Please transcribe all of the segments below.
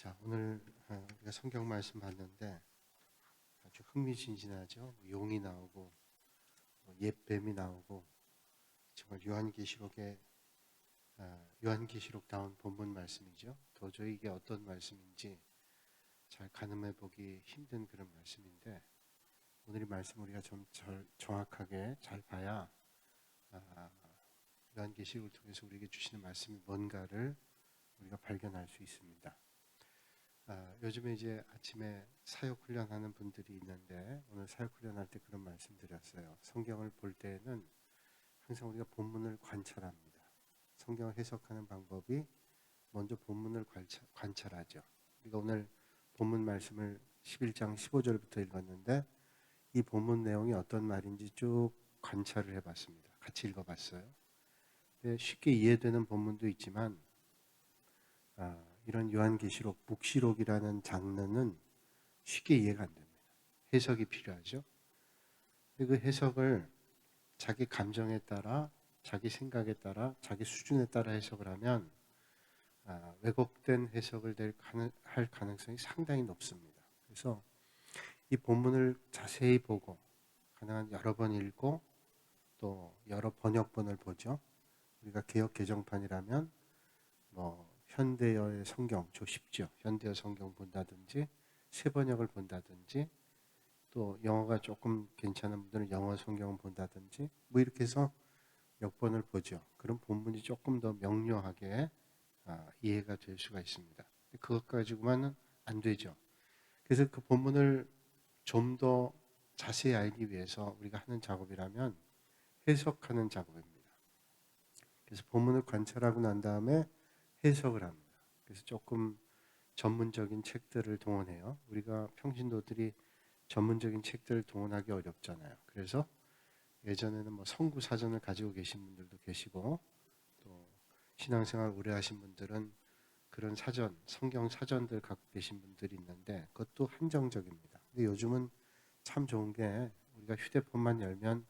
자, 오늘 우리가 성경 말씀 봤는데 아주 흥미진진하죠. 용이 나오고 옛뱀이 나오고 정말 요한계시록다운 본문 말씀이죠. 도저히 이게 어떤 말씀인지 잘 가늠해 보기 힘든 그런 말씀인데 오늘 이 말씀 우리가 좀 정확하게 잘 봐야 요한계시록을 통해서 우리에게 주시는 말씀이 뭔가를 우리가 발견할 수 있습니다. 요즘에 이제 아침에 사역 훈련하는 분들이 있는데 오늘 사역 훈련할 때 그런 말씀 드렸어요. 성경을 볼 때는 항상 우리가 본문을 관찰합니다. 성경을 해석하는 방법이 먼저 본문을 관찰하죠. 우리가 오늘 본문 말씀을 11장 15절부터 읽었는데 이 본문 내용이 어떤 말인지 쭉 관찰을 해봤습니다. 같이 읽어봤어요. 쉽게 이해되는 본문도 있지만 이런 요한계시록, 묵시록이라는 장르는 쉽게 이해가 안 됩니다. 해석이 필요하죠. 그 해석을 자기 감정에 따라, 자기 생각에 따라, 자기 수준에 따라 해석을 하면 왜곡된 해석을 할 가능성이 상당히 높습니다. 그래서 이 본문을 자세히 보고 가능한 여러 번 읽고 또 여러 번역본을 보죠. 우리가 개역 개정판이라면 현대어의 성경 쉽죠. 현대어 성경 본다든지 새 번역을 본다든지 또 영어가 조금 괜찮은 분들은 영어 성경을 본다든지 이렇게 해서 역본을 보죠. 그럼 본문이 조금 더 명료하게 이해가 될 수가 있습니다. 그것 가지고만은 안 되죠. 그래서 그 본문을 좀 더 자세히 알기 위해서 우리가 하는 작업이라면 해석하는 작업입니다. 그래서 본문을 관찰하고 난 다음에 해석을 합니다. 그래서 조금 전문적인 책들을 동원해요. 우리가 평신도들이 전문적인 책들을 동원하기 어렵잖아요. 그래서 예전에는 성구 사전을 가지고 계신 분들도 계시고 또 신앙생활 오래 하신 분들은 그런 사전, 성경 사전들 갖고 계신 분들이 있는데 그것도 한정적입니다. 근데 요즘은 참 좋은 게 우리가 휴대폰만 열면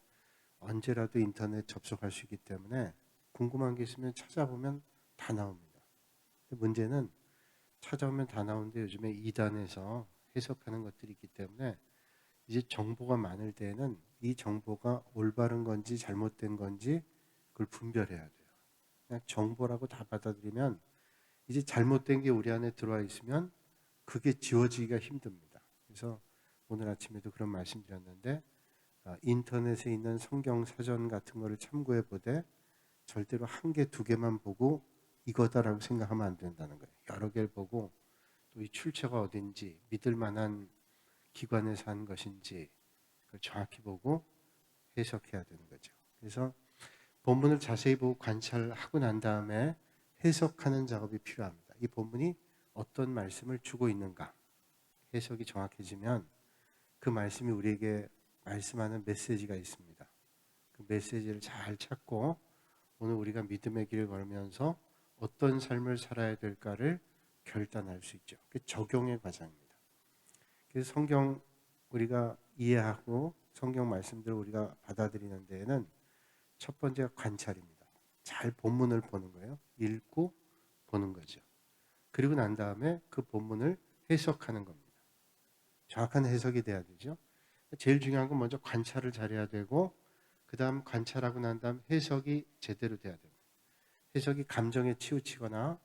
언제라도 인터넷 접속할 수 있기 때문에 궁금한 게 있으면 찾아보면 다 나옵니다. 문제는 찾아오면 다 나오는데 요즘에 이단에서 해석하는 것들이 있기 때문에 이제 정보가 많을 때에는 이 정보가 올바른 건지 잘못된 건지 그걸 분별해야 돼요. 그냥 정보라고 다 받아들이면 이제 잘못된 게 우리 안에 들어와 있으면 그게 지워지기가 힘듭니다. 그래서 오늘 아침에도 그런 말씀 드렸는데 인터넷에 있는 성경 사전 같은 거를 참고해 보되 절대로 한 개, 두 개만 보고 이거다라고 생각하면 안 된다는 거예요. 여러 개를 보고 또 이 출처가 어딘지 믿을 만한 기관에서 한 것인지 그걸 정확히 보고 해석해야 되는 거죠. 그래서 본문을 자세히 보고 관찰하고 난 다음에 해석하는 작업이 필요합니다. 이 본문이 어떤 말씀을 주고 있는가 해석이 정확해지면 그 말씀이 우리에게 말씀하는 메시지가 있습니다. 그 메시지를 잘 찾고 오늘 우리가 믿음의 길을 걸으면서 어떤 삶을 살아야 될까를 결단할 수 있죠. 그 적용의 과정입니다. 그래서 성경 우리가 이해하고 성경 말씀들을 우리가 받아들이는 데에는 첫 번째가 관찰입니다. 잘 본문을 보는 거예요. 읽고 보는 거죠. 그리고 난 다음에 그 본문을 해석하는 겁니다. 정확한 해석이 돼야 되죠. 제일 중요한 건 먼저 관찰을 잘해야 되고 그 다음 관찰하고 난 다음 해석이 제대로 돼야 됩니다. 해석이 감정에 치우치거나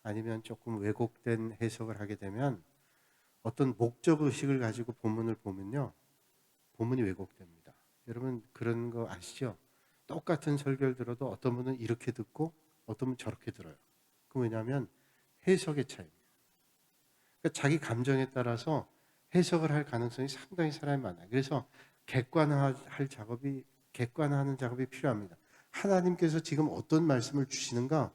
아니면 조금 왜곡된 해석을 하게 되면 어떤 목적의식을 가지고 본문을 보면요. 본문이 왜곡됩니다. 여러분 그런 거 아시죠? 똑같은 설교를 들어도 어떤 분은 이렇게 듣고 어떤 분은 저렇게 들어요. 그럼 왜냐하면 해석의 차이입니다. 그러니까 자기 감정에 따라서 해석을 할 가능성이 상당히 사람이 많아요. 그래서 객관화하는 작업이 필요합니다. 하나님께서 지금 어떤 말씀을 주시는가?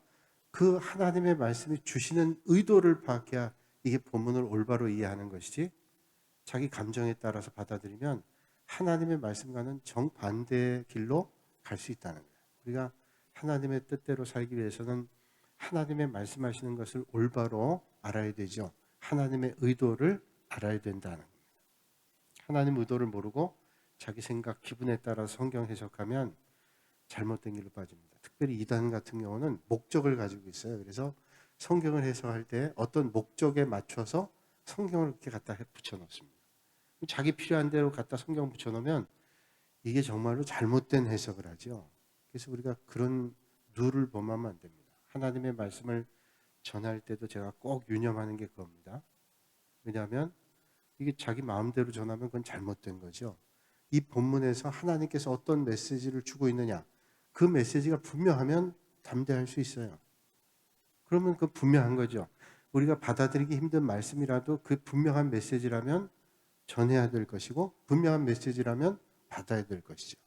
그 하나님의 말씀이 주시는 의도를 파악해야 이게 본문을 올바로 이해하는 것이지 자기 감정에 따라서 받아들이면 하나님의 말씀과는 정반대의 길로 갈 수 있다는 거예요. 우리가 하나님의 뜻대로 살기 위해서는 하나님의 말씀하시는 것을 올바로 알아야 되죠. 하나님의 의도를 알아야 된다는 겁니다. 하나님의 의도를 모르고 자기 생각, 기분에 따라 성경 해석하면 잘못된 길로 빠집니다. 특별히 이단 같은 경우는 목적을 가지고 있어요. 그래서 성경을 해석할 때 어떤 목적에 맞춰서 성경을 이렇게 갖다 붙여놓습니다. 자기 필요한 대로 갖다 성경 붙여놓으면 이게 정말로 잘못된 해석을 하죠. 그래서 우리가 그런 룰을 범하면 안 됩니다. 하나님의 말씀을 전할 때도 제가 꼭 유념하는 게 그겁니다. 왜냐하면 이게 자기 마음대로 전하면 그건 잘못된 거죠. 이 본문에서 하나님께서 어떤 메시지를 주고 있느냐, 그 메시지가 분명하면 담대할 수 있어요. 그러면 그 분명한 거죠. 우리가 받아들이기 힘든 말씀이라도 그 분명한 메시지라면 전해야 될 것이고, 분명한 메시지라면 받아야 될 것이죠.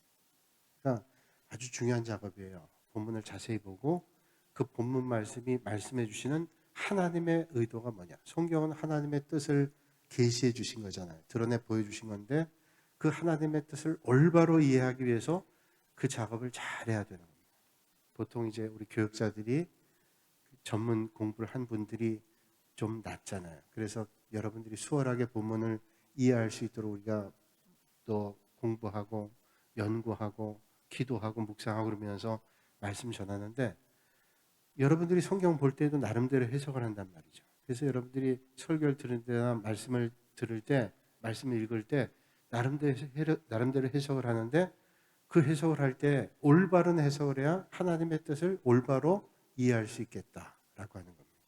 그러니까 아주 중요한 작업이에요. 본문을 자세히 보고 그 본문 말씀이 말씀해 주시는 하나님의 의도가 뭐냐. 성경은 하나님의 뜻을 계시해 주신 거잖아요. 드러내 보여주신 건데 그 하나님의 뜻을 올바로 이해하기 위해서 그 작업을 잘해야 되는 겁니다. 보통 이제 우리 교육자들이 전문 공부를 한 분들이 좀 낮잖아요. 그래서 여러분들이 수월하게 본문을 이해할 수 있도록 우리가 또 공부하고 연구하고 기도하고 묵상하고 그러면서 말씀 전하는데 여러분들이 성경 볼 때도 나름대로 해석을 한단 말이죠. 그래서 여러분들이 설교를 들을 때나 말씀을 들을 때 말씀을 읽을 때 나름대로 해석을 하는데 그 해석을 할 때 올바른 해석을 해야 하나님의 뜻을 올바로 이해할 수 있겠다라고 하는 겁니다.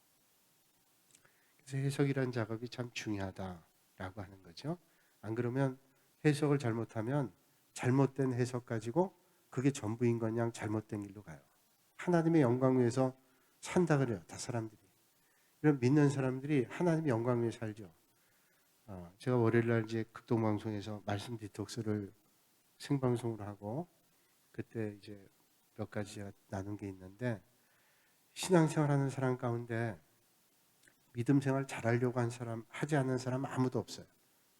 그래서 해석이라는 작업이 참 중요하다라고 하는 거죠. 안 그러면 해석을 잘못하면 잘못된 해석 가지고 그게 전부인 건 양 잘못된 길로 가요. 하나님의 영광 위해서 산다 그래요. 다 사람들이. 이런 믿는 사람들이 하나님의 영광 위해 살죠. 제가 월요일날 이제 극동방송에서 말씀 디톡스를 생방송으로 하고 그때 이제 몇 가지 제가 나눈 게 있는데 신앙생활하는 사람 가운데 믿음 생활 잘하려고 한 사람, 하지 않는 사람 아무도 없어요.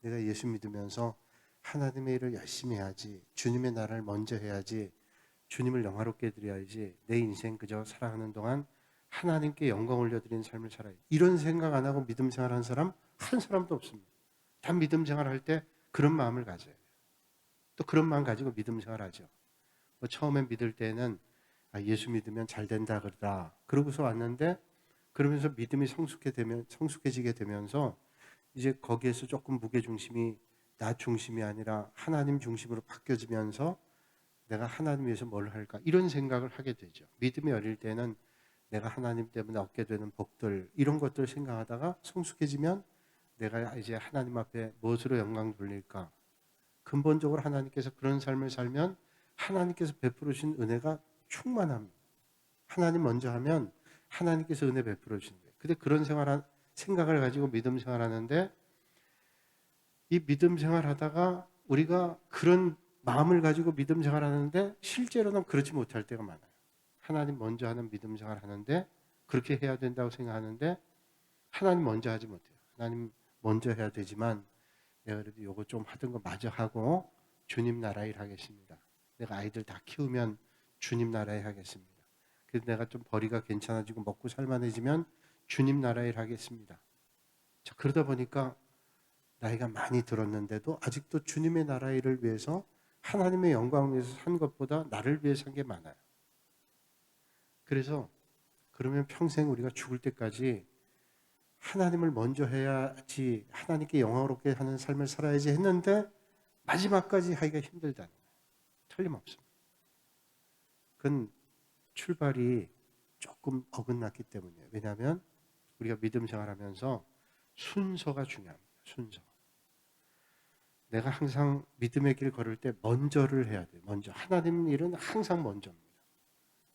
내가 예수 믿으면서 하나님의 일을 열심히 해야지, 주님의 나라를 먼저 해야지, 주님을 영화롭게 드려야지, 내 인생 그저 살아가는 동안 하나님께 영광 올려드리는 삶을 살아야 이런 생각 안 하고 믿음 생활하는 사람 한 사람도 없습니다. 다 믿음 생활할 때 그런 마음을 가져요. 또 그런 마음 가지고 믿음 생활하죠. 뭐 처음에 믿을 때는 예수 믿으면 잘 된다 그러다. 그러고서 왔는데 그러면서 믿음이 성숙해지게 되면서 이제 거기에서 조금 무게중심이 나 중심이 아니라 하나님 중심으로 바뀌어지면서 내가 하나님 위해서 뭘 할까 이런 생각을 하게 되죠. 믿음이 어릴 때는 내가 하나님 때문에 얻게 되는 복들 이런 것들을 생각하다가 성숙해지면 내가 이제 하나님 앞에 무엇으로 영광 돌릴까. 근본적으로 하나님께서 그런 삶을 살면 하나님께서 베풀어 주신 은혜가 충만합니다. 하나님 먼저 하면 하나님께서 은혜 베풀어 주시는 거예요. 근데 그런 생각을 가지고 믿음 생활하는데 이 믿음 생활하다가 우리가 그런 마음을 가지고 믿음 생활하는데 실제로는 그렇지 못할 때가 많아요. 하나님 먼저 하는 믿음 생활하는데 그렇게 해야 된다고 생각하는데 하나님 먼저 하지 못해요. 하나님 먼저 해야 되지만 내가 그래도 요거 좀 하던 거 마저 하고 주님 나라 일 하겠습니다. 내가 아이들 다 키우면 주님 나라 일 하겠습니다. 그래서 내가 좀 벌이가 괜찮아지고 먹고 살만해지면 주님 나라 일 하겠습니다. 자, 그러다 보니까 나이가 많이 들었는데도 아직도 주님의 나라 일을 위해서 하나님의 영광을 위해서 산 것보다 나를 위해 산 게 많아요. 그래서 그러면 평생 우리가 죽을 때까지 하나님을 먼저 해야지 하나님께 영광롭게 하는 삶을 살아야지 했는데 마지막까지 하기가 힘들다는 거예요. 틀림없습니다. 그건 출발이 조금 어긋났기 때문이에요. 왜냐하면 우리가 믿음 생활하면서 순서가 중요합니다. 순서. 내가 항상 믿음의 길 걸을 때 먼저를 해야 돼요. 먼저. 하나님 일은 항상 먼저입니다.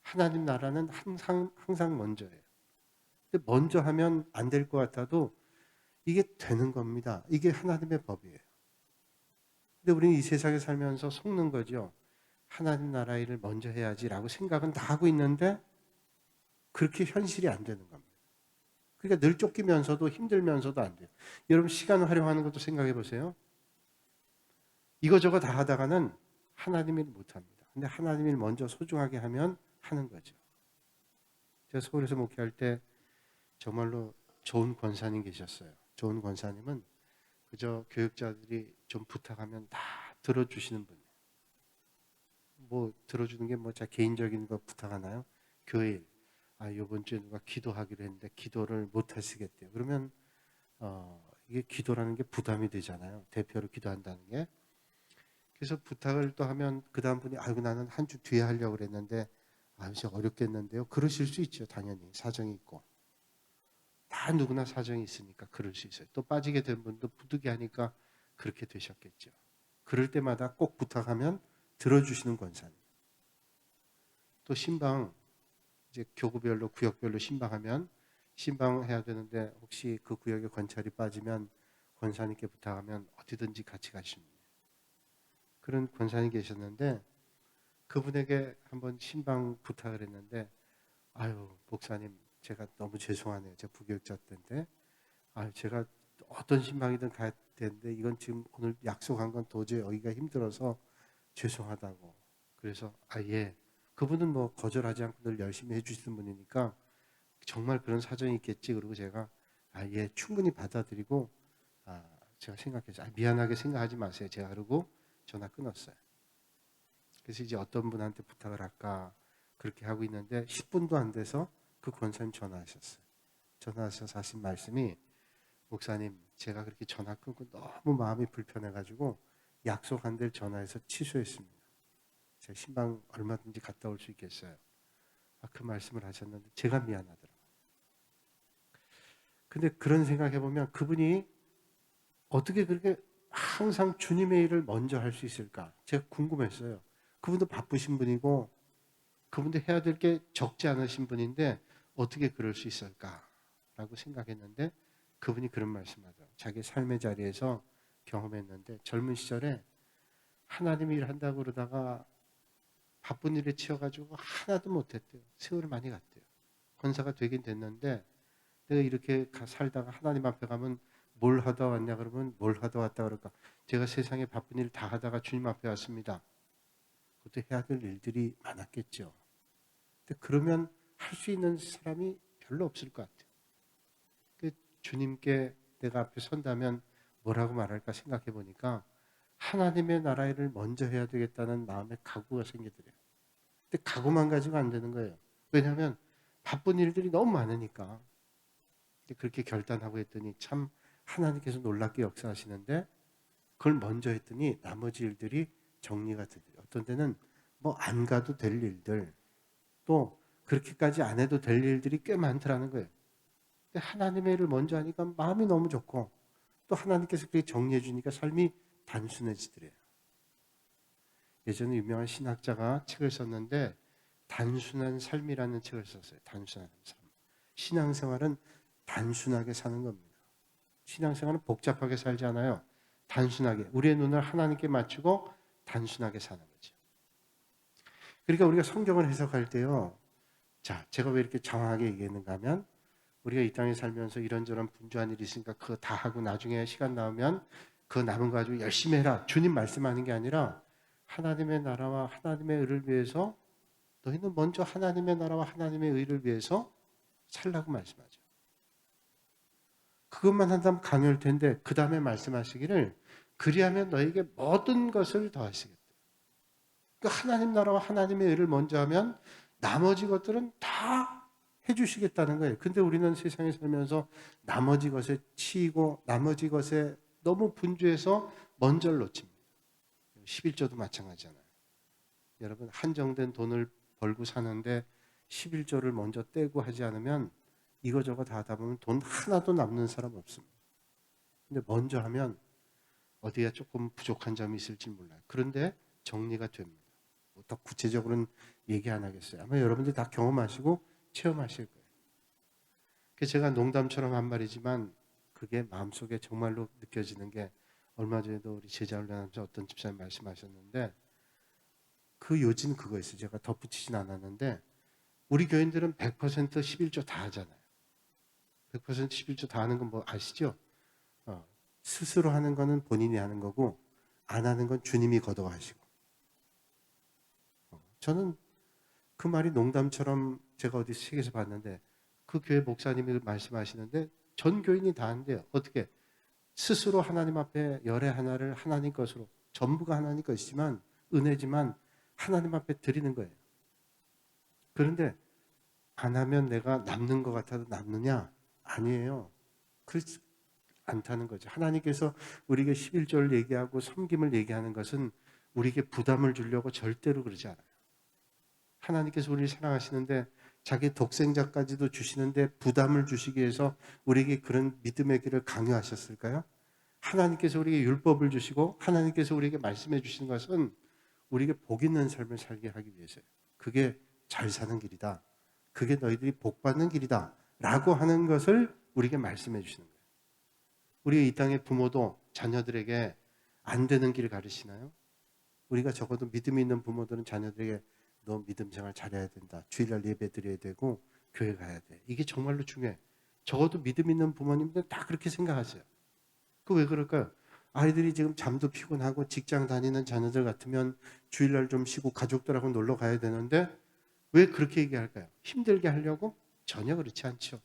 하나님 나라는 항상 먼저예요. 근데 먼저 하면 안 될 것 같아도 이게 되는 겁니다. 이게 하나님의 법이에요. 근데 우리는 이 세상에 살면서 속는 거죠. 하나님 나라 일을 먼저 해야지라고 생각은 다 하고 있는데 그렇게 현실이 안 되는 겁니다. 그러니까 늘 쫓기면서도 힘들면서도 안 돼요. 여러분 시간 활용하는 것도 생각해 보세요. 이거저거 다 하다가는 하나님 일 못합니다. 근데 하나님 일 먼저 소중하게 하면 하는 거죠. 제가 서울에서 목회할 때 정말로 좋은 권사님 계셨어요. 좋은 권사님은 그저 교육자들이 좀 부탁하면 다 들어주시는 분이에요. 뭐 들어주는 게 뭐 자 개인적인 거 부탁하나요? 교회 일. 이번 주에 누가 기도하기로 했는데 기도를 못 하시겠대요. 그러면 이게 기도라는 게 부담이 되잖아요. 대표로 기도한다는 게. 그래서 부탁을 또 하면 그 다음 분이 아이고 나는 한 주 뒤에 하려고 그랬는데 진짜 어렵겠는데요. 그러실 수 있죠. 당연히 사정이 있고. 다 누구나 사정이 있으니까 그럴 수 있어요. 또 빠지게 된 분도 부득이하니까 그렇게 되셨겠죠. 그럴 때마다 꼭 부탁하면 들어주시는 권사님. 또 신방 이제 교구별로 구역별로 신방하면 신방해야 되는데 혹시 그 구역에 권찰이 빠지면 권사님께 부탁하면 어디든지 같이 가십니다. 그런 권사님 계셨는데 그분에게 한번 신방 부탁을 했는데 목사님 제가 너무 죄송하네요. 제가 부교육자 때인데 제가 어떤 신방이든 가야 되는데 이건 지금 오늘 약속한 건 도저히 여기가 힘들어서 죄송하다고. 그래서 예. 그분은 뭐 거절하지 않고 늘 열심히 해주시는 분이니까 정말 그런 사정이 있겠지. 그리고 제가 예. 충분히 받아들이고 제가 생각해서 미안하게 생각하지 마세요. 제가 그러고 전화 끊었어요. 그래서 이제 어떤 분한테 부탁을 할까 그렇게 하고 있는데 10분도 안 돼서 그 권사님 전화하셨어요. 전화하셔서 하신 말씀이 목사님 제가 그렇게 전화 끊고 너무 마음이 불편해가지고 약속한 데를 전화해서 취소했습니다. 제가 신방 얼마든지 갔다 올 수 있겠어요. 그 말씀을 하셨는데 제가 미안하더라고요. 근데 그런 생각해보면 그분이 어떻게 그렇게 항상 주님의 일을 먼저 할 수 있을까? 제가 궁금했어요. 그분도 바쁘신 분이고 그분도 해야 될 게 적지 않으신 분인데 어떻게 그럴 수 있을까라고 생각했는데 그분이 그런 말씀하더라고요. 자기 삶의 자리에서 경험했는데 젊은 시절에 하나님 일 한다고 그러다가 바쁜 일에 치여가지고 하나도 못했대요. 세월을 많이 갔대요. 권사가 되긴 됐는데 내가 이렇게 살다가 하나님 앞에 가면 뭘 하다 왔냐 그러면 뭘 하다 왔다 그럴까. 제가 세상에 바쁜 일 다 하다가 주님 앞에 왔습니다. 그것도 해야 될 일들이 많았겠죠. 근데 그러면 할 수 있는 사람이 별로 없을 것 같아요. 주님께 내가 앞에 선다면 뭐라고 말할까 생각해 보니까 하나님의 나라 일을 먼저 해야 되겠다는 마음의 각오가 생기더래요. 근데 각오만 가지고 안 되는 거예요. 왜냐하면 바쁜 일들이 너무 많으니까. 그렇게 결단하고 했더니 참 하나님께서 놀랍게 역사하시는데 그걸 먼저 했더니 나머지 일들이 정리가 되더래요. 어떤 때는 뭐 안 가도 될 일들 또 그렇게까지 안 해도 될 일들이 꽤 많더라는 거예요. 근데 하나님의 일을 먼저 하니까 마음이 너무 좋고 또 하나님께서 그렇게 정리해 주니까 삶이 단순해지더래요. 예전에 유명한 신학자가 책을 썼는데 단순한 삶이라는 책을 썼어요. 단순한 삶. 신앙생활은 단순하게 사는 겁니다. 신앙생활은 복잡하게 살지 않아요. 단순하게 우리의 눈을 하나님께 맞추고 단순하게 사는 거죠. 그러니까 우리가 성경을 해석할 때요. 자, 제가 왜 이렇게 장황하게 얘기했는가 하면 우리가 이 땅에 살면서 이런저런 분주한 일이 있으니까 그거 다 하고 나중에 시간 나오면 그 남은 거 가지고 열심히 해라. 주님 말씀하는 게 아니라 하나님의 나라와 하나님의 의를 위해서 너희는 먼저 하나님의 나라와 하나님의 의를 위해서 살라고 말씀하죠. 그것만 한다면 강요할 텐데 그 다음에 말씀하시기를 그리하면 너에게 모든 것을 더하시겠다. 그러니까 하나님 나라와 하나님의 의를 먼저 하면 나머지 것들은 다 해주시겠다는 거예요. 근데 우리는 세상에 살면서 나머지 것에 치이고 나머지 것에 너무 분주해서 먼저를 놓칩니다. 11조도 마찬가지잖아요. 여러분 한정된 돈을 벌고 사는데 11조를 먼저 떼고 하지 않으면 이거저거 다 하다 보면 돈 하나도 남는 사람 없습니다. 근데 먼저 하면 어디가 조금 부족한 점이 있을지 몰라요. 그런데 정리가 됩니다. 더 구체적으로는 얘기 안 하겠어요. 아마 여러분들 다 경험하시고 체험하실 거예요. 그래서 제가 농담처럼 한 말이지만 그게 마음속에 정말로 느껴지는 게 얼마 전에도 우리 제자훈련하면서 어떤 집사님 말씀하셨는데 그 요지는 그거였어요. 제가 덧붙이진 않았는데 우리 교인들은 100% 11조 다 하잖아요. 100% 11조 다 하는 건 뭐 아시죠? 스스로 하는 거는 본인이 하는 거고 안 하는 건 주님이 걷어가시고 저는 그 말이 농담처럼 제가 어디 책에서 봤는데 그 교회 목사님이 말씀하시는데 전 교인이 다 한대요. 어떻게? 스스로 하나님 앞에 열의 하나를 하나님 것으로 전부가 하나님 것이지만 은혜지만 하나님 앞에 드리는 거예요. 그런데 안 하면 내가 남는 것 같아도 남느냐? 아니에요. 그렇지 않다는 거죠. 하나님께서 우리에게 11조를 얘기하고 섬김을 얘기하는 것은 우리에게 부담을 주려고 절대로 그러지 않아요. 하나님께서 우리를 사랑하시는데 자기 독생자까지도 주시는데 부담을 주시기 위해서 우리에게 그런 믿음의 길을 강요하셨을까요? 하나님께서 우리에게 율법을 주시고 하나님께서 우리에게 말씀해 주시는 것은 우리에게 복 있는 삶을 살게 하기 위해서예요. 그게 잘 사는 길이다. 그게 너희들이 복 받는 길이다. 라고 하는 것을 우리에게 말씀해 주시는 거예요. 우리 이 땅의 부모도 자녀들에게 안 되는 길을 가르치나요? 우리가 적어도 믿음이 있는 부모들은 자녀들에게 너 믿음 생활 잘해야 된다. 주일날 예배 드려야 되고 교회 가야 돼. 이게 정말로 중요해. 적어도 믿음 있는 부모님들은 다 그렇게 생각하세요. 그 왜 그럴까요? 아이들이 지금 잠도 피곤하고 직장 다니는 자녀들 같으면 주일날 좀 쉬고 가족들하고 놀러 가야 되는데 왜 그렇게 얘기할까요? 힘들게 하려고? 전혀 그렇지 않죠.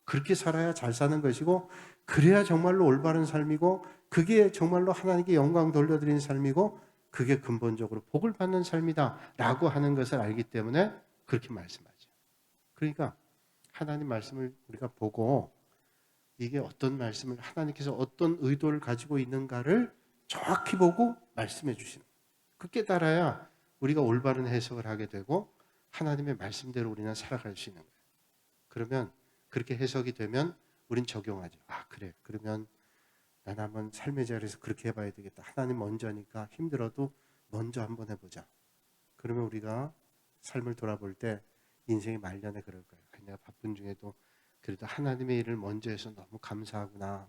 그렇게 살아야 잘 사는 것이고 그래야 정말로 올바른 삶이고 그게 정말로 하나님께 영광 돌려드리는 삶이고 그게 근본적으로 복을 받는 삶이다 라고 하는 것을 알기 때문에 그렇게 말씀하죠. 그러니까 하나님 말씀을 우리가 보고 이게 어떤 말씀을 하나님께서 어떤 의도를 가지고 있는가를 정확히 보고 말씀해 주시는 거예요. 그 깨달아야 우리가 올바른 해석을 하게 되고 하나님의 말씀대로 우리는 살아갈 수 있는 거예요. 그러면 그렇게 해석이 되면 우린 적용하죠. 아 그래. 그러면 난 한번 삶의 자리에서 그렇게 해봐야 되겠다. 하나님 먼저니까 힘들어도 먼저 한번 해보자. 그러면 우리가 삶을 돌아볼 때 인생의 말년에 그럴 거예요. 내가 바쁜 중에도 그래도 하나님의 일을 먼저 해서 너무 감사하구나.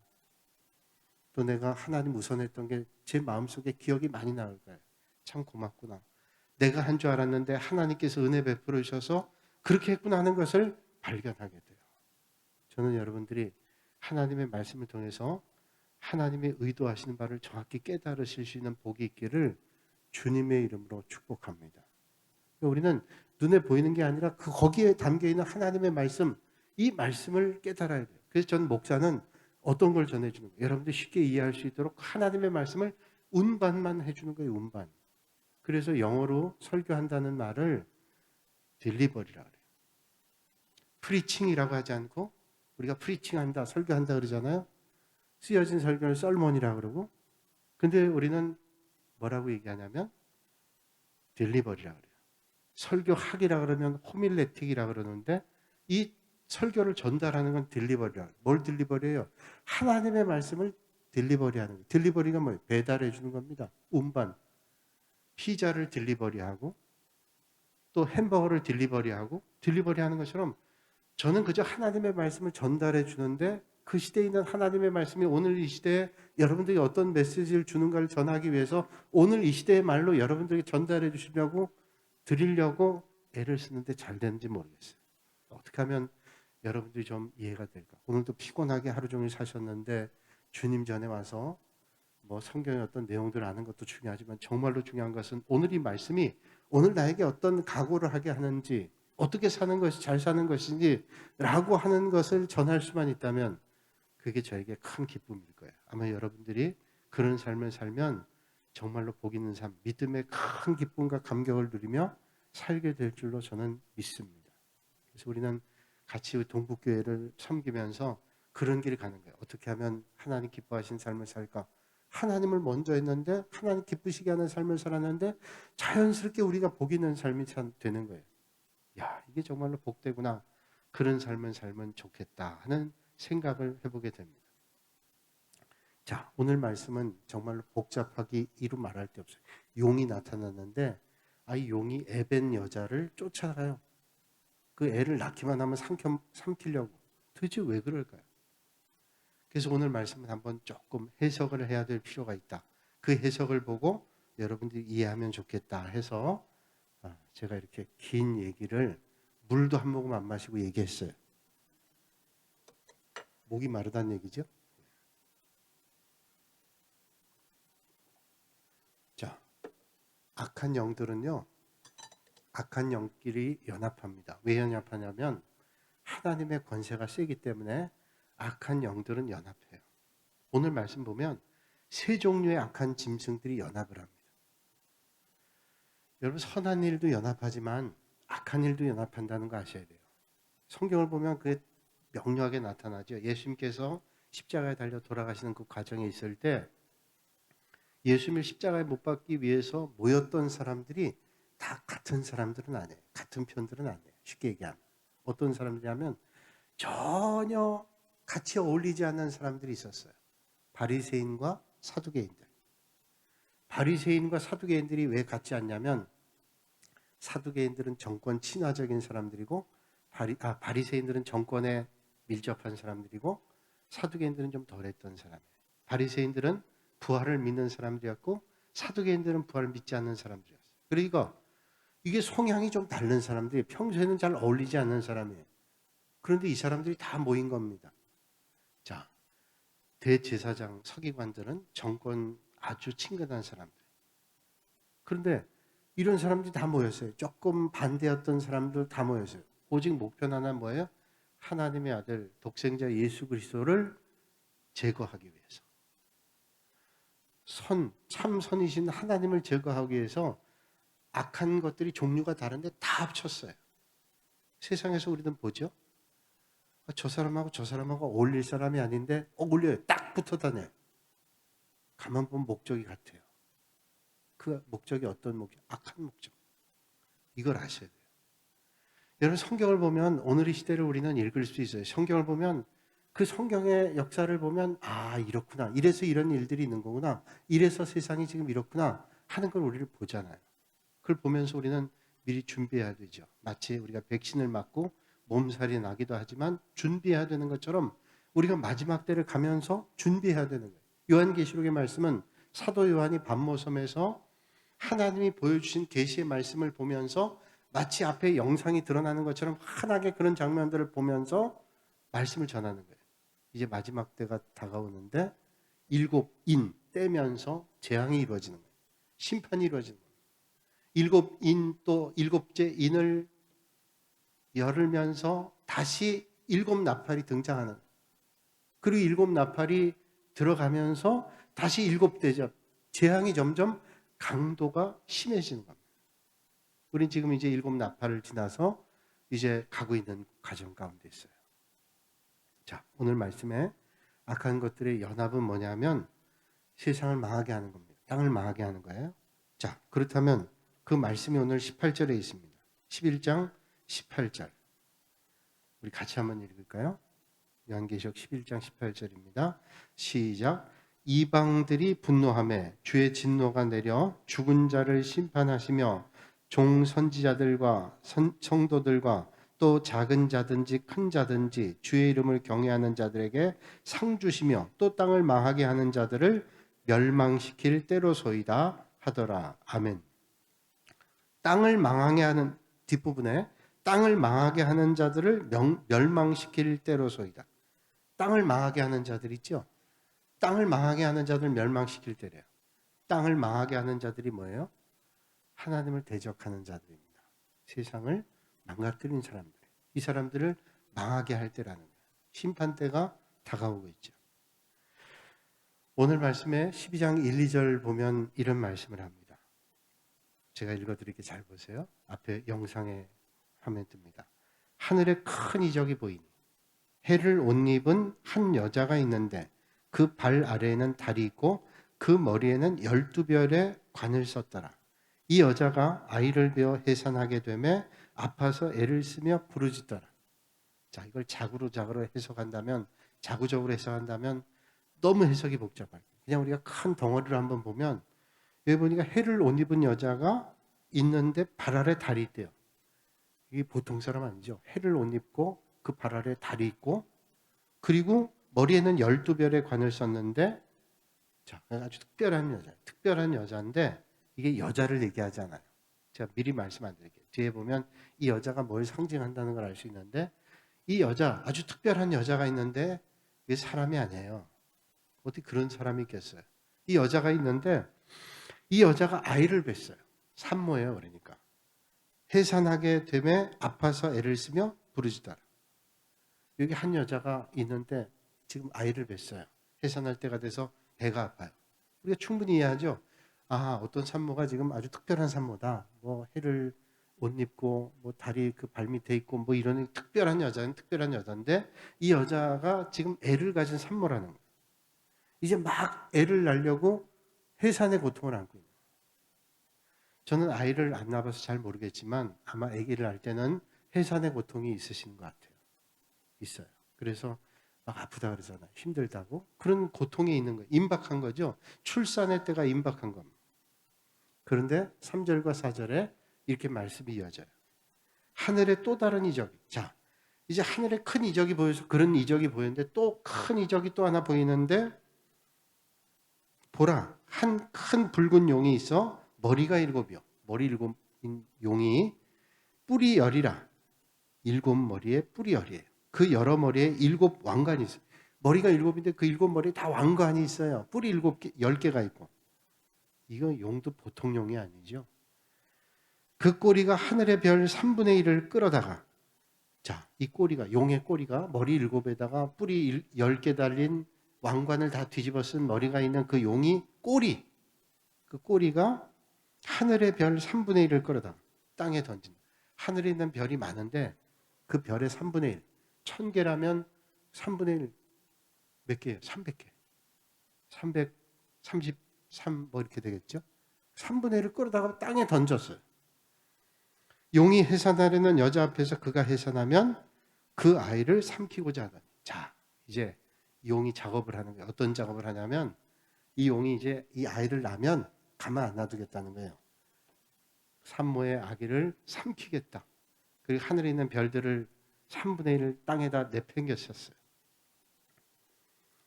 또 내가 하나님 우선했던 게 제 마음속에 기억이 많이 나올 거예요. 참 고맙구나. 내가 한 줄 알았는데 하나님께서 은혜 베풀어 주셔서 그렇게 했구나 하는 것을 발견하게 돼요. 저는 여러분들이 하나님의 말씀을 통해서 하나님의 의도하시는 바를 정확히 깨달으실 수 있는 복이 있기를 주님의 이름으로 축복합니다. 우리는 눈에 보이는 게 아니라 거기에 담겨있는 하나님의 말씀, 이 말씀을 깨달아야 돼요. 그래서 전 목사는 어떤 걸 전해주는 거예요. 여러분들이 쉽게 이해할 수 있도록 하나님의 말씀을 운반만 해주는 거예요. 운반. 그래서 영어로 설교한다는 말을 딜리버리라고 그래요. 프리칭이라고 하지 않고 우리가 프리칭한다, 설교한다 그러잖아요. 쓰여진 설교를 썰몬이라고 그러고 근데 우리는 뭐라고 얘기하냐면 딜리버리라고 그래요. 설교학이라 그러면 호밀레틱이라 그러는데 이 설교를 전달하는 건 딜리버리라. 뭘 딜리버리해요? 하나님의 말씀을 딜리버리하는 거예요. 딜리버리가 뭐예요? 배달해 주는 겁니다. 운반. 피자를 딜리버리하고 또 햄버거를 딜리버리하고 딜리버리하는 것처럼 저는 그저 하나님의 말씀을 전달해 주는데 그 시대에 있는 하나님의 말씀이 오늘 이 시대에 여러분들이 어떤 메시지를 주는가를 전하기 위해서 오늘 이 시대의 말로 여러분들에게 전달해 주시려고 드리려고 애를 쓰는데 잘 되는지 모르겠어요. 어떻게 하면 여러분들이 좀 이해가 될까? 오늘도 피곤하게 하루 종일 사셨는데 주님 전에 와서 뭐 성경의 어떤 내용들을 아는 것도 중요하지만 정말로 중요한 것은 오늘 이 말씀이 오늘 나에게 어떤 각오를 하게 하는지 어떻게 사는 것이 잘 사는 것인지 라고 하는 것을 전할 수만 있다면 그게 저에게 큰 기쁨일 거예요. 아마 여러분들이 그런 삶을 살면 정말로 복 있는 삶, 믿음의 큰 기쁨과 감격을 누리며 살게 될 줄로 저는 믿습니다. 그래서 우리는 같이 동북교회를 섬기면서 그런 길을 가는 거예요. 어떻게 하면 하나님 기뻐하신 삶을 살까? 하나님을 먼저 했는데 하나님 기쁘시게 하는 삶을 살았는데 자연스럽게 우리가 복 있는 삶이 되는 거예요. 야, 이게 정말로 복되구나. 그런 삶을 살면 좋겠다 하는 생각을 해보게 됩니다. 자, 오늘 말씀은 정말로 복잡하기 이루 말할 데 없어요. 용이 나타났는데 이 용이 애벤 여자를 쫓아가요. 그 애를 낳기만 하면 삼키려고. 도대체 왜 그럴까요? 그래서 오늘 말씀은 한번 조금 해석을 해야 될 필요가 있다. 그 해석을 보고 여러분들이 이해하면 좋겠다 해서 제가 이렇게 긴 얘기를 물도 한 모금 안 마시고 얘기했어요. 목이 마르다는 얘기죠. 자, 악한 영들은요. 악한 영끼리 연합합니다. 왜 연합하냐면 하나님의 권세가 세기 때문에 악한 영들은 연합해요. 오늘 말씀 보면 세 종류의 악한 짐승들이 연합을 합니다. 여러분 선한 일도 연합하지만 악한 일도 연합한다는 거 아셔야 돼요. 성경을 보면 그게 명료하게 나타나죠. 예수님께서 십자가에 달려 돌아가시는 그 과정에 있을 때 예수님을 십자가에 못 박기 위해서 모였던 사람들이 다 같은 사람들은 아니에요. 같은 편들은 아니에요. 쉽게 얘기하면. 어떤 사람들이냐면 전혀 같이 어울리지 않는 사람들이 있었어요. 바리새인과 사두개인들. 바리새인과 사두개인들이 왜 같지 않냐면 사두개인들은 정권 친화적인 사람들이고 바리새인들은 정권에 밀접한 사람들이고 사두개인들은 좀 덜했던 사람이에요. 바리새인들은 부활을 믿는 사람들이었고 사두개인들은 부활을 믿지 않는 사람들이었어요. 그러니까 이게 성향이 좀 다른 사람들이 평소에는 잘 어울리지 않는 사람이에요. 그런데 이 사람들이 다 모인 겁니다. 자, 대제사장 서기관들은 정권 아주 친근한 사람들. 그런데 이런 사람들이 다 모였어요. 조금 반대였던 사람들 다 모였어요. 오직 목표는 하나 뭐예요? 하나님의 아들 독생자 예수 그리스도를 제거하기 위해서. 참 선이신 하나님을 제거하기 위해서 악한 것들이 종류가 다른데 다 합쳤어요. 세상에서 우리는 보죠? 저 사람하고 저 사람하고 어울릴 사람이 아닌데 어울려요. 딱 붙어 다녀요. 가만 보면 목적이 같아요. 그 목적이 어떤 목적? 악한 목적. 이걸 아셔야 돼요. 여러분 성경을 보면 오늘의 시대를 우리는 읽을 수 있어요. 성경을 보면 그 성경의 역사를 보면 이렇구나. 이래서 이런 일들이 있는 거구나. 이래서 세상이 지금 이렇구나 하는 걸 우리를 보잖아요. 그걸 보면서 우리는 미리 준비해야 되죠. 마치 우리가 백신을 맞고 몸살이 나기도 하지만 준비해야 되는 것처럼 우리가 마지막 때를 가면서 준비해야 되는 거예요. 요한계시록의 말씀은 사도 요한이 밤모섬에서 하나님이 보여주신 계시의 말씀을 보면서 마치 앞에 영상이 드러나는 것처럼 환하게 그런 장면들을 보면서 말씀을 전하는 거예요. 이제 마지막 때가 다가오는데 일곱 인 떼면서 재앙이 이루어지는 거예요. 심판이 이루어지는 거예요. 일곱 인 또 일곱째 인을 열으면서 다시 일곱 나팔이 등장하는 거예요. 그리고 일곱 나팔이 들어가면서 다시 일곱 대접 재앙이 점점 강도가 심해지는 겁니다. 우린 지금 이제 일곱 나팔을 지나서 이제 가고 있는 과정 가운데 있어요. 자, 오늘 말씀에 악한 것들의 연합은 뭐냐면 세상을 망하게 하는 겁니다. 땅을 망하게 하는 거예요. 자, 그렇다면 그 말씀이 오늘 18절에 있습니다. 11장 18절. 우리 같이 한번 읽을까요? 요한계시록 11장 18절입니다. 시작. 이방들이 분노하며 주의 진노가 내려 죽은 자를 심판하시며 종 선지자들과 성도들과 또 작은 자든지 큰 자든지 주의 이름을 경외하는 자들에게 상 주시며 또 땅을 망하게 하는 자들을 멸망시킬 때로소이다 하더라. 아멘. 땅을 망하게 하는 뒷부분에 땅을 망하게 하는 자들을 멸망시킬 때로소이다. 땅을 망하게 하는 자들 있죠? 땅을 망하게 하는 자들 멸망시킬 때래요. 땅을 망하게 하는 자들이 뭐예요? 하나님을 대적하는 자들입니다. 세상을 망가뜨린 사람들. 이 사람들을 망하게 할 때라는 거예요. 심판 때가 다가오고 있죠. 오늘 말씀에 12장 1, 2절 보면 이런 말씀을 합니다. 제가 읽어드릴게요. 잘 보세요. 앞에 영상에 화면 뜹니다. 하늘에 큰 이적이 보이니 해를 옷 입은 한 여자가 있는데 그 발 아래에는 달이 있고 그 머리에는 12별의 관을 썼더라. 이 여자가 아이를 베어 해산하게 되매 아파서 애를 쓰며 부르짖더라. 자, 이걸 자구로 해석한다면 자구적으로 해석한다면 너무 해석이 복잡할 거예요. 그냥 우리가 큰 덩어리를 한번 보면 여기 보니까 해를 옷 입은 여자가 있는데 발 아래 달이 있대요. 이게 보통 사람 아니죠. 해를 옷 입고 그 발 아래 달이 있고 그리고 머리에는 12별의 관을 썼는데 자, 아주 특별한 여자인데 이게 여자를 얘기하지 않아요. 제가 미리 말씀 안 드릴게요. 뒤에 보면 이 여자가 뭘 상징한다는 걸 알 수 있는데 이 여자, 아주 특별한 여자가 있는데 이게 사람이 아니에요. 어떻게 그런 사람이 있겠어요? 이 여자가 있는데 이 여자가 아이를 뱄어요. 산모예요. 그러니까. 해산하게 되매 아파서 애를 쓰며 부르짖더라. 여기 한 여자가 있는데 지금 아이를 뱄어요. 해산할 때가 돼서 배가 아파요. 우리가 충분히 이해하죠. 어떤 산모가 지금 아주 특별한 산모다. 뭐 해를 옷 입고 뭐 다리 그 발 밑에 있고 뭐 이런 특별한 여자는 특별한 여자인데 이 여자가 지금 애를 가진 산모라는 거예요. 이제 막 애를 낳으려고 해산의 고통을 안고 있는 거예요. 저는 아이를 안 낳아봐서 잘 모르겠지만 아마 아기를 낳을 때는 해산의 고통이 있으신 것 같아요. 있어요. 그래서 막 아프다 그러잖아요. 힘들다고. 그런 고통이 있는 거예요. 임박한 거죠. 출산의 때가 임박한 겁니다. 그런데 3절과 4절에 이렇게 말씀이 이어져요. 하늘에 또 다른 이적이. 자, 이제 하늘에 큰 이적이 보여서 그런 이적이 보이는데 또 큰 이적이 또 하나 보이는데 보라, 한 큰 붉은 용이 있어 머리가 7이요. 머리 7인 용이 뿔이 10이라. 7머리에 뿔이 10이에요. 그 여러 머리에 7 왕관이 있어요. 머리가 7인데 그 7머리에 다 왕관이 있어요. 뿔이 7개, 10개가 있고. 이거 용도 보통 용이 아니죠. 그 꼬리가 하늘의 별 3분의 1을 끌어다가, 자, 이 꼬리가, 용의 꼬리가 머리 7에다가 뿔이 10개 달린 왕관을 다 뒤집어 쓴 머리가 있는 그 용이 꼬리, 그 꼬리가 하늘의 별 3분의 1을 끌어다가 땅에 던진다. 하늘에 있는 별이 많은데 그 별의 3분의 1, 1000개라면 3분의 1 몇 개예요? 300개. 333 뭐 이렇게 되겠죠? 3분의 1을 끌어다가 땅에 던졌어요. 용이 해산하려는 여자 앞에서 그가 해산하면 그 아이를 삼키고자 하더니. 자, 이제 용이 작업을 하는 거예요. 어떤 작업을 하냐면 이 용이 이제 이 아이를 낳으면 가만 안 놔두겠다는 거예요. 산모의 아기를 삼키겠다. 그리고 하늘에 있는 별들을 3분의 1을 땅에다 내팽겼었어요.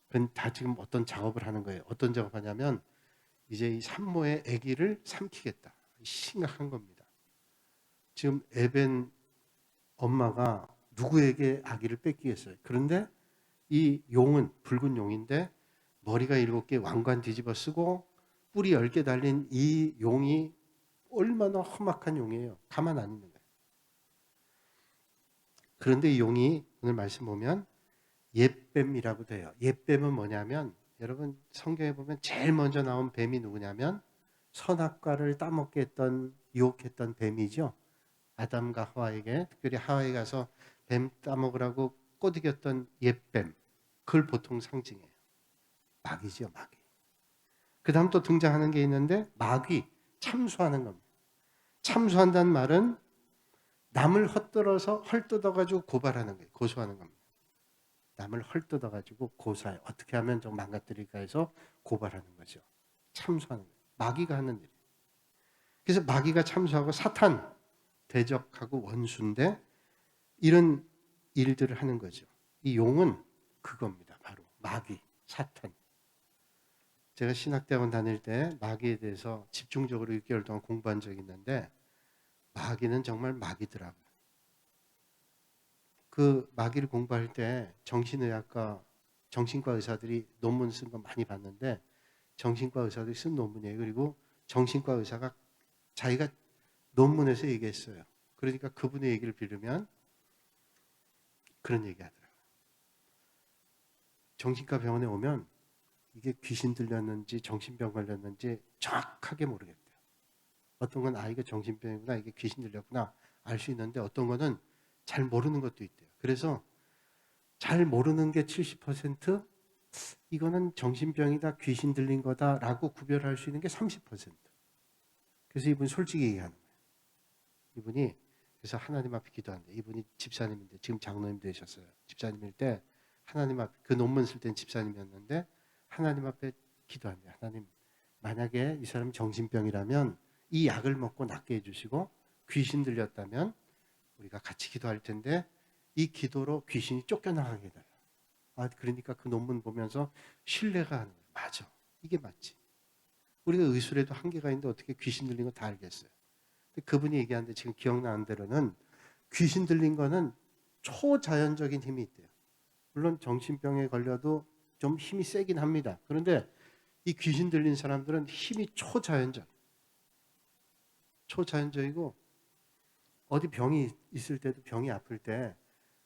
그건 다 지금 어떤 작업을 하는 거예요. 어떤 작업하냐면 이제 이 산모의 아기를 삼키겠다. 심각한 겁니다. 지금 에벤 엄마가 누구에게 아기를 뺏기겠어요. 그런데 이 용은 붉은 용인데 머리가 7개 왕관 뒤집어 쓰고 뿔이 10개 달린 이 용이 얼마나 험악한 용이에요. 가만 안 있는 거예요. 그런데 이 용이 오늘 말씀 보면 옛뱀이라고 돼요. 옛뱀은 뭐냐면 여러분 성경에 보면 제일 먼저 나온 뱀이 누구냐면 선악과를 따먹게 했던 유혹했던 뱀이죠. 아담과 하와에게 특별히 하와에 가서 뱀 따먹으라고 꼬드겼던 옛뱀. 그걸 보통 상징해요. 마귀죠, 마귀. 그 다음 또 등장하는 게 있는데 마귀, 참수하는 겁니다. 참수한다는 말은 남을 헐뜯어가지고 고발하는 거예요. 고소하는 겁니다. 남을 헐뜯어가지고 고소해. 어떻게 하면 좀 망가뜨릴까 해서 고발하는 거죠. 참수하는 거예요. 마귀가 하는 일이에요. 그래서 마귀가 참수하고 사탄, 대적하고 원수인데 이런 일들을 하는 거죠. 이 용은 그겁니다. 바로 마귀, 사탄. 제가 신학대학원 다닐 때 마귀에 대해서 집중적으로 6개월 동안 공부한 적이 있는데 마귀는 정말 마귀더라고요. 그 마귀를 공부할 때 정신의학과, 정신과 의사들이 논문 쓴 거 많이 봤는데 정신과 의사들이 쓴 논문이에요. 그리고 정신과 의사가 자기가 논문에서 얘기했어요. 그러니까 그분의 얘기를 빌으면 그런 얘기 하더라고요. 정신과 병원에 오면 이게 귀신 들렸는지 정신병 걸렸는지 정확하게 모르겠대요. 어떤 건 이게 정신병이구나, 이게 귀신 들렸구나 알 수 있는데 어떤 거는 잘 모르는 것도 있대요. 그래서 잘 모르는 게 70%, 이거는 정신병이다, 귀신 들린 거다라고 구별할 수 있는 게 30%. 그래서 이분이 솔직히 얘기하는 거예요. 이분이 그래서 하나님 앞에 기도하는데 이분이 집사님인데 지금 장로님 되셨어요. 집사님일 때 하나님 앞에 그 논문 쓸 땐 집사님이었는데 하나님 앞에 기도한대요. 하나님, 만약에 이 사람이 정신병이라면 이 약을 먹고 낫게 해주시고 귀신 들렸다면 우리가 같이 기도할 텐데 이 기도로 귀신이 쫓겨나가게 해달라. 그러니까 그 논문 보면서 신뢰가 하는 거예요. 맞아. 이게 맞지. 우리가 의술에도 한계가 있는데 어떻게 귀신 들린 거 다 알겠어요. 근데 그분이 얘기하는데 지금 기억나는 대로는 귀신 들린 거는 초자연적인 힘이 있대요. 물론 정신병에 걸려도 좀 힘이 세긴 합니다. 그런데 이 귀신 들린 사람들은 힘이 초자연적이고 어디 병이 있을 때도 병이 아플 때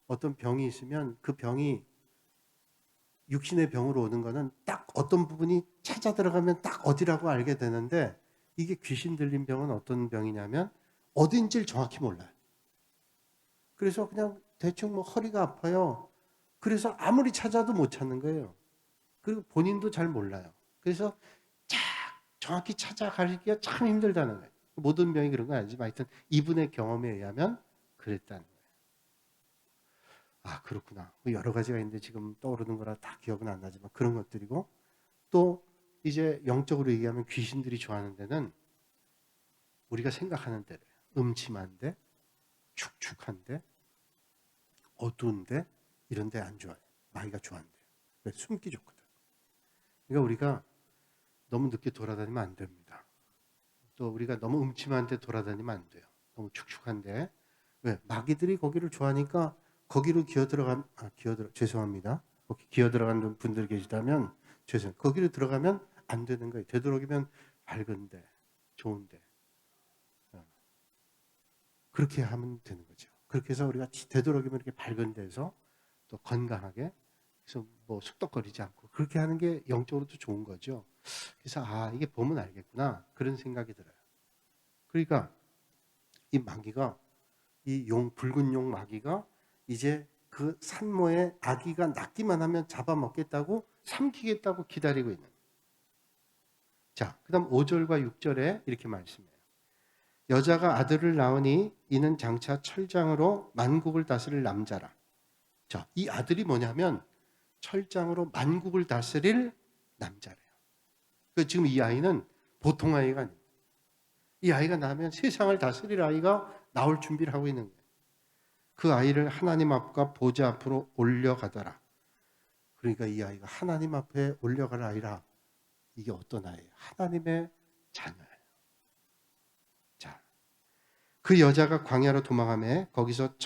어떤 병이 있으면 그 병이 육신의 병으로 오는 거는 딱 어떤 부분이 찾아 들어가면 딱 어디라고 알게 되는데 이게 귀신 들린 병은 어떤 병이냐면 어딘지를 정확히 몰라요. 그래서 그냥 대충 뭐 허리가 아파요. 그래서 아무리 찾아도 못 찾는 거예요. 그리고 본인도 잘 몰라요. 그래서 정확히 찾아가기가 참 힘들다는 거예요. 모든 병이 그런 건 아니지만 하여튼 이분의 경험에 의하면 그랬다는 거예요. 아, 그렇구나. 여러 가지가 있는데 지금 떠오르는 거라 다 기억은 안 나지만 그런 것들이고, 또 이제 영적으로 얘기하면 귀신들이 좋아하는 데는 우리가 생각하는 데래요. 음침한데, 축축한데, 어두운데, 이런 데 안 좋아해요. 마귀가 좋아한대요. 왜? 숨기 좋거든. 그러니까 우리가 너무 늦게 돌아다니면 안 됩니다. 또 우리가 너무 음침한 데 돌아다니면 안 돼요. 너무 축축한데. 왜? 마귀들이 거기를 좋아하니까 거기로 죄송합니다. 기어 들어가는 분들 계시다면 거기로 들어가면 안 되는 거예요. 되도록이면 밝은데, 좋은데. 그렇게 하면 되는 거죠. 그렇게 해서 우리가 되도록이면 이렇게 밝은 데서 또 건강하게, 그래서 뭐 숙덕거리지 않고 그렇게 하는 게 영적으로도 좋은 거죠. 그래서 이게 보면 알겠구나 그런 생각이 들어요. 그러니까 이 마귀가, 붉은 용 마귀가 이제 그 산모의 아기가 낳기만 하면 잡아먹겠다고, 삼키겠다고 기다리고 있는. 자, 그 다음 5절과 6절에 이렇게 말씀해요. 여자가 아들을 낳으니 이는 장차 철장으로 만국을 다스릴 남자라. 자, 이 아들이 뭐냐면 철장으로 만국을 다스릴 남자래요. 지금 이 아이는 보통 아이가 아니에요. 이 아이가 낳으면 세상을 다스릴 아이가 나올 준비를 하고 있는 거예요. 그 아이를 하나님 앞과 보좌 앞으로 올려가더라. 그러니까 이 아이가 하나님 앞에 올려갈 아이라. 이게 어떤 아이예요? 하나님의 자녀예요. 자, 그 여자가 광야로 도망하며 거기서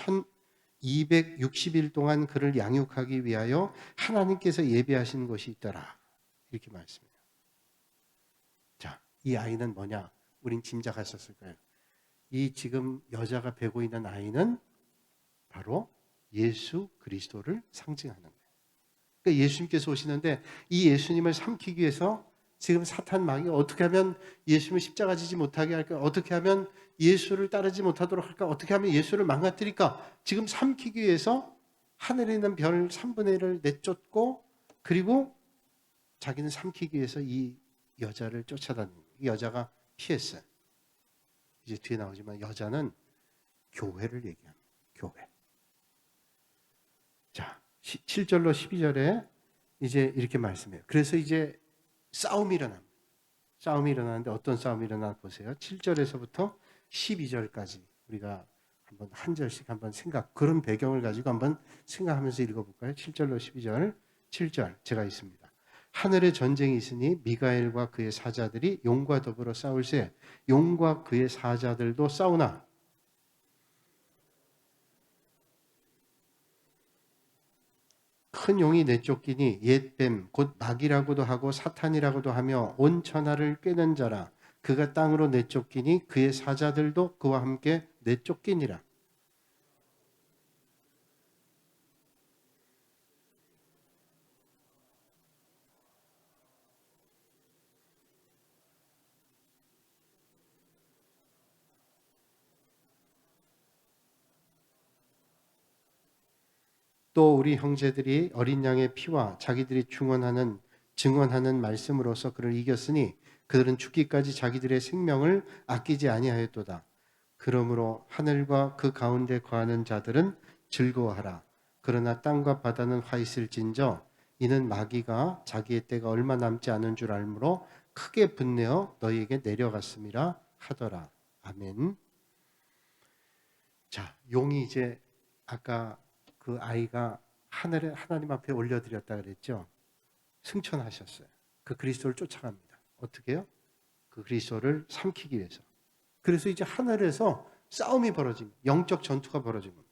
1260일 동안 그를 양육하기 위하여 하나님께서 예비하신 것이 있더라. 이렇게 말씀해요. 자, 이 아이는 뭐냐? 우린 짐작했었을 거예요. 이 지금 여자가 베고 있는 아이는 바로 예수 그리스도를 상징하는 거예요. 그러니까 예수님께서 오시는데 이 예수님을 삼키기 위해서 지금 사탄 마귀가 어떻게 하면 예수님을 십자가 지지 못하게 할까? 어떻게 하면 예수를 따르지 못하도록 할까? 어떻게 하면 예수를 망가뜨릴까? 지금 삼키기 위해서 하늘에 있는 별 3분의 1을 내쫓고, 그리고 자기는 삼키기 위해서 이 여자를 쫓아다니는, 이 여자가 피했어요. 이제 뒤에 나오지만 여자는 교회를 얘기합니다. 교회. 자, 7절로 12절에 이제 이렇게 말씀해요. 그래서 이제 싸움이 일어납니다. 싸움이 일어나는데 어떤 싸움이 일어나 보세요. 7절에서부터 12절까지 우리가 한번 한 절씩 한번 그런 배경을 가지고 한번 생각하면서 읽어볼까요? 7절로 12절. 7절 제가 있습니다. 하늘에 전쟁이 있으니 미가엘과 그의 사자들이 용과 더불어 싸울세 용과 그의 사자들도 싸우나 큰 용이 내쫓기니 옛뱀 곧 마귀라고도 하고 사탄이라고도 하며 온 천하를 꿰는 자라. 그가 땅으로 내쫓기니 그의 사자들도 그와 함께 내쫓기니라. 또 우리 형제들이 어린 양의 피와 자기들이 증언하는 말씀으로서 그를 이겼으니 그들은 죽기까지 자기들의 생명을 아끼지 아니하였도다. 그러므로 하늘과 그 가운데 거하는 자들은 즐거워하라. 그러나 땅과 바다는 화 있을진저 이는 마귀가 자기의 때가 얼마 남지 않은 줄 알므로 크게 분내어 너희에게 내려갔음이라 하더라. 아멘. 자, 용이 이제 아까 그 아이가 하늘에 하나님 앞에 올려드렸다 그랬죠. 승천하셨어요. 그 그리스도를 쫓아갑니다. 어떻게요? 그 그리스도를 삼키기 위해서. 그래서 이제 하늘에서 싸움이 벌어집니다. 영적 전투가 벌어집니다.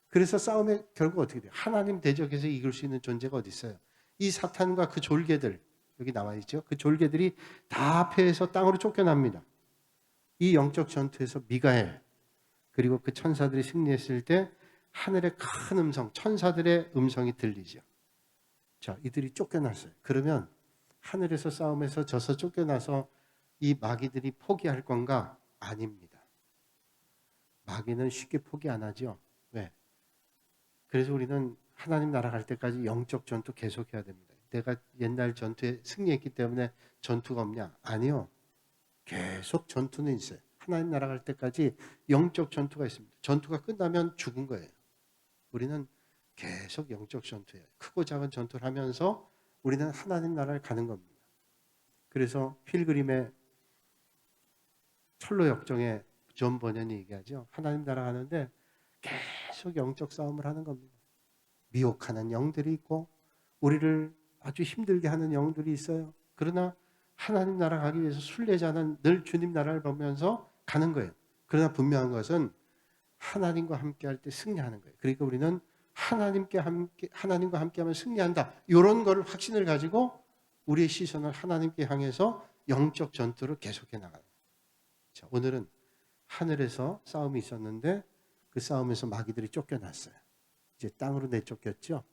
그래서 싸움에 결국 어떻게 돼요? 하나님 대적에서 이길 수 있는 존재가 어디 있어요? 이 사탄과 그 졸개들, 여기 나와 있죠. 그 졸개들이 다 패해서 땅으로 쫓겨납니다. 이 영적 전투에서 미가엘 그리고 그 천사들이 승리했을 때 하늘의 큰 음성, 천사들의 음성이 들리죠. 자, 이들이 쫓겨났어요. 그러면 하늘에서 싸움에서 져서 쫓겨나서 이 마귀들이 포기할 건가? 아닙니다. 마귀는 쉽게 포기 안 하죠. 왜? 그래서 우리는 하나님 나라 갈 때까지 영적 전투 계속해야 됩니다. 내가 옛날 전투에 승리했기 때문에 전투가 없냐? 아니요. 계속 전투는 있어요. 하나님 나라 갈 때까지 영적 전투가 있습니다. 전투가 끝나면 죽은 거예요. 우리는 계속 영적 전투예요. 크고 작은 전투를 하면서 우리는 하나님 나라를 가는 겁니다. 그래서 필그림의 철로 역정에 존 버년이 얘기하죠. 하나님 나라 가는데 계속 영적 싸움을 하는 겁니다. 미혹하는 영들이 있고 우리를 아주 힘들게 하는 영들이 있어요. 그러나 하나님 나라 가기 위해서 순례자는 늘 주님 나라를 보면서 가는 거예요. 그러나 분명한 것은 하나님과 함께할 때 승리하는 거예요. 그러니까 우리는 하나님과 함께하면 승리한다. 이런 걸 확신을 가지고 우리의 시선을 하나님께 향해서 영적 전투를 계속해 나가요. 자, 오늘은 하늘에서 싸움이 있었는데 그 싸움에서 마귀들이 쫓겨났어요. 이제 땅으로 내쫓겼죠.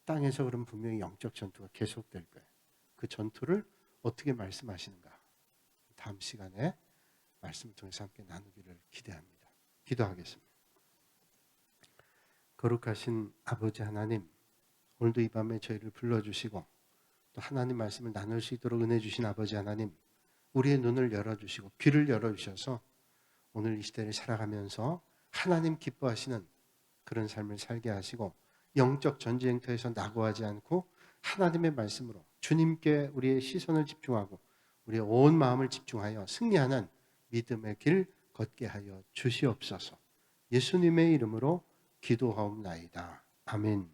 땅에서 그럼 분명히 영적 전투가 계속될 거예요. 그 전투를 어떻게 말씀하시는가? 다음 시간에 말씀을 통해서 함께 나누기를 기대합니다. 기도하겠습니다. 거룩하신 아버지 하나님, 오늘도 이 밤에 저희를 불러주시고 또 하나님 말씀을 나눌 수 있도록 은혜 주신 아버지 하나님, 우리의 눈을 열어주시고 귀를 열어주셔서 오늘 이 시대를 살아가면서 하나님 기뻐하시는 그런 삶을 살게 하시고 영적 전쟁터에서 낙오하지 않고 하나님의 말씀으로 주님께 우리의 시선을 집중하고 우리의 온 마음을 집중하여 승리하는 믿음의 길 걷게 하여 주시옵소서. 예수님의 이름으로 기도하옵나이다. 아멘.